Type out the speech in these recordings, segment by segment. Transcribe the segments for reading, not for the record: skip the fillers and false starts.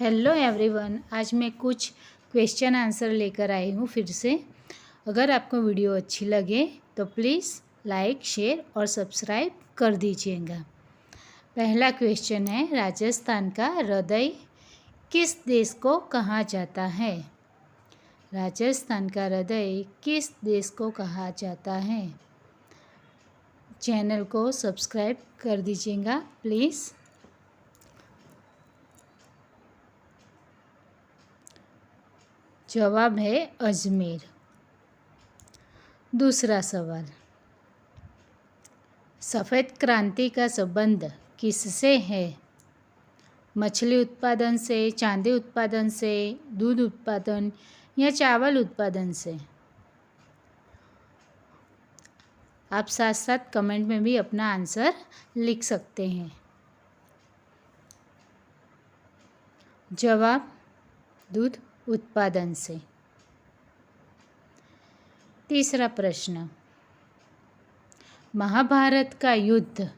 Hello everyone, आज मैं कुछ क्वेश्चन आंसर लेकर आई हूँ फिर से। अगर आपको वीडियो अच्छी लगे तो प्लीज़ लाइक, शेयर और सब्सक्राइब कर दीजिएगा। पहला क्वेश्चन है, राजस्थान का हृदय किस देश को कहा जाता है? राजस्थान का हृदय किस देश को कहा जाता है? चैनल को सब्सक्राइब कर दीजिएगा प्लीज़। जवाब है अजमेर। दूसरा सवाल, सफ़ेद क्रांति का संबंध किससे है? मछली उत्पादन से, चांदी उत्पादन से, दूध उत्पादन या चावल उत्पादन से? आप साथ साथ कमेंट में भी अपना आंसर लिख सकते हैं। जवाब दूध उत्पादन से। तीसरा प्रश्न, महाभारत का युद्ध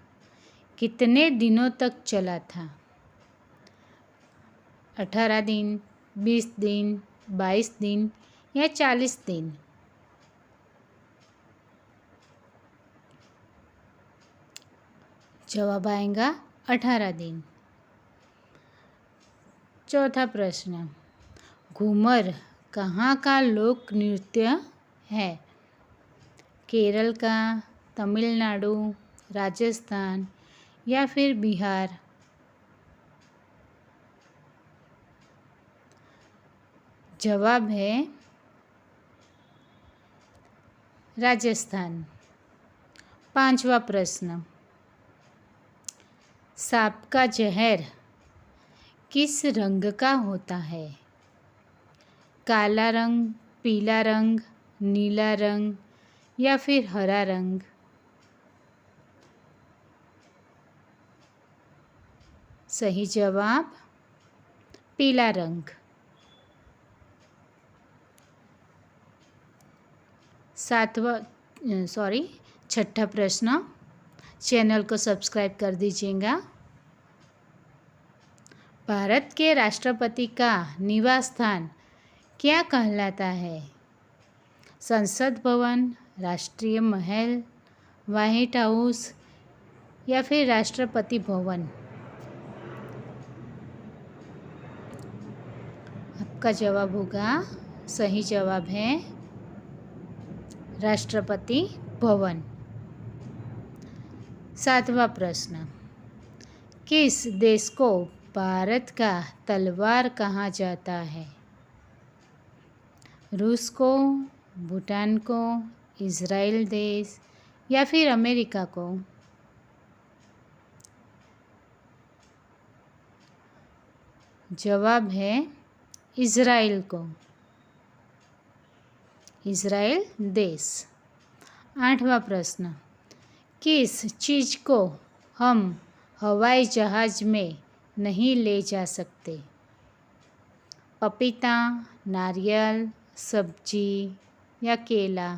कितने दिनों तक चला था? 18 दिन, 20 दिन, 22 दिन या 40 दिन? जवाब आएगा 18 दिन। चौथा प्रश्न, घूमर कहाँ का लोक नृत्य है? केरल का, तमिलनाडु, राजस्थान या फिर बिहार? जवाब है राजस्थान। पांचवा प्रश्न, सांप का जहर किस रंग का होता है? काला रंग, पीला रंग, नीला रंग या फिर हरा रंग? सही जवाब पीला रंग। छठा प्रश्न, चैनल को सब्सक्राइब कर दीजिएगा। भारत के राष्ट्रपति का निवास स्थान क्या कहलाता है? संसद भवन, राष्ट्रीय महल, व्हाइट हाउस या फिर राष्ट्रपति भवन? आपका जवाब होगा, सही जवाब है राष्ट्रपति भवन। सातवां प्रश्न, किस देश को भारत का तलवार कहा जाता है? रूस को, भूटान को, इज़राइल देश या फिर अमेरिका को? जवाब है इज़राइल को, इज़राइल देश। आठवां प्रश्न, किस चीज़ को हम हवाई जहाज़ में नहीं ले जा सकते? पपीता, नारियल, सब्जी या केला?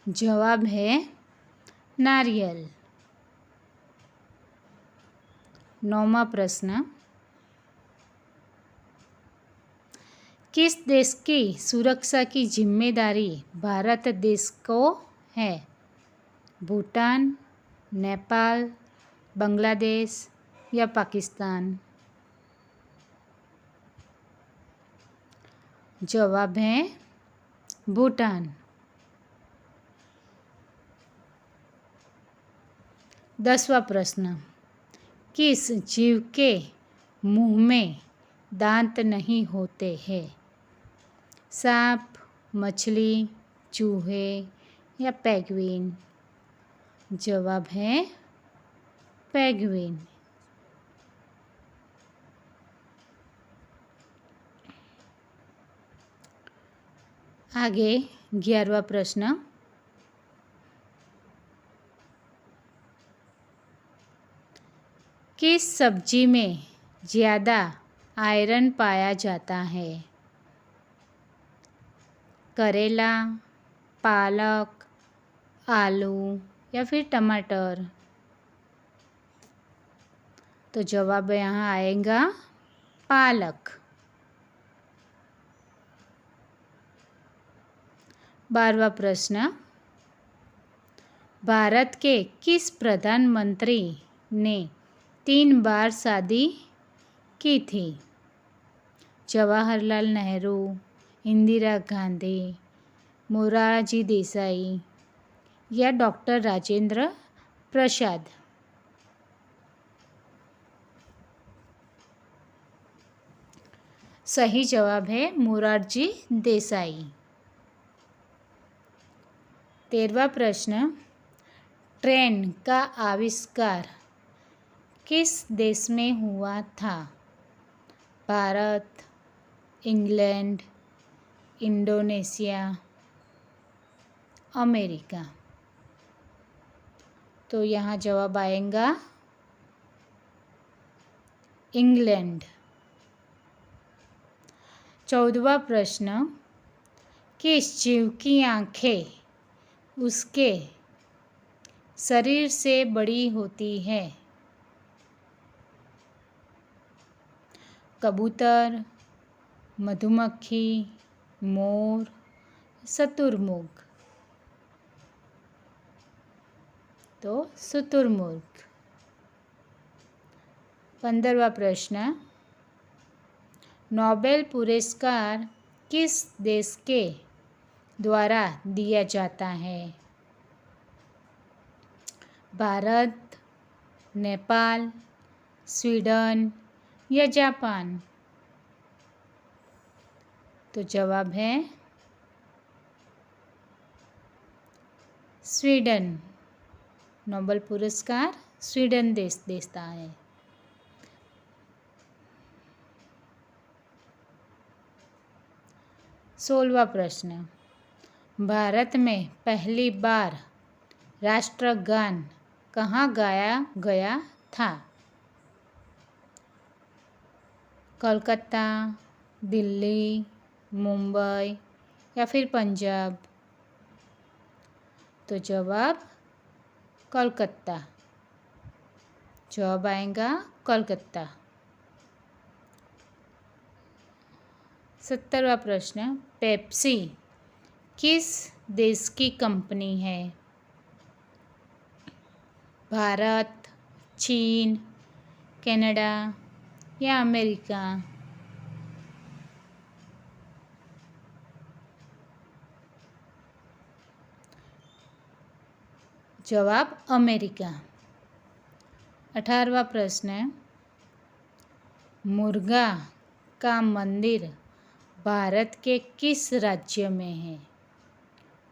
जवाब है नारियल। नौवां प्रश्न, किस देश की सुरक्षा की जिम्मेदारी भारत देश को है? भूटान, नेपाल, बांग्लादेश या पाकिस्तान? जवाब है भूटान। 10वां प्रश्न, किस जीव के मुंह में दांत नहीं होते हैं? सांप, मछली, चूहे या पेंगुइन? जवाब है पेंगुइन। आगे 11वां प्रश्न, किस सब्जी में ज़्यादा आयरन पाया जाता है? करेला, पालक, आलू या फिर टमाटर? तो जवाब यहाँ आएगा पालक। 12वां प्रश्न, भारत के किस प्रधानमंत्री ने 3 बार शादी की थी? जवाहरलाल नेहरू, इंदिरा गांधी, मोरारजी देसाई या डॉक्टर राजेंद्र प्रसाद? सही जवाब है मोरारजी देसाई। 13वां प्रश्न, ट्रेन का आविष्कार किस देश में हुआ था? Bharat, England, Indonesia, America? तो यहाँ जवाब आएगा इंग्लैंड। 14वां प्रश्न, किस जीव की आँखें उसके शरीर से बड़ी होती है? कबूतर, मधुमक्खी, मोर, शुतुरमुर्ग? तो शुतुरमुर्ग। 15वां प्रश्न, नोबेल पुरस्कार किस देश के द्वारा दिया जाता है? भारत, नेपाल, स्वीडन या जापान? तो जवाब है स्वीडन। नोबेल पुरस्कार स्वीडन देश देता है। 16वां प्रश्न, भारत में पहली बार राष्ट्रगान कहाँ गाया गया था? कोलकाता, दिल्ली, मुंबई या फिर पंजाब? तो जवाब कोलकाता। जवाब आएगा कोलकाता। 17वां प्रश्न, पेप्सी किस देश की कंपनी है? भारत, चीन, कनाडा या अमेरिका? जवाब अमेरिका। 18वां प्रश्न, मुर्गा का मंदिर भारत के किस राज्य में है?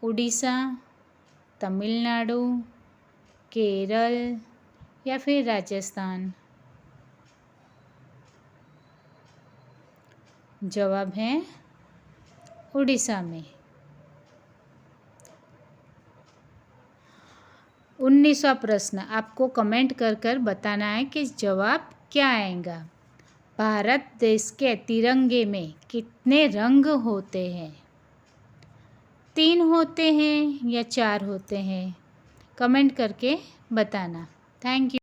उड़ीसा, तमिलनाडु, केरल या फिर राजस्थान? जवाब है उड़ीसा में। 19वां प्रश्न, आपको कमेंट कर बताना है कि जवाब क्या आएगा। भारत देश के तिरंगे में कितने रंग होते हैं? 3 होते हैं या 4 होते हैं? कमेंट करके बताना। Thank you.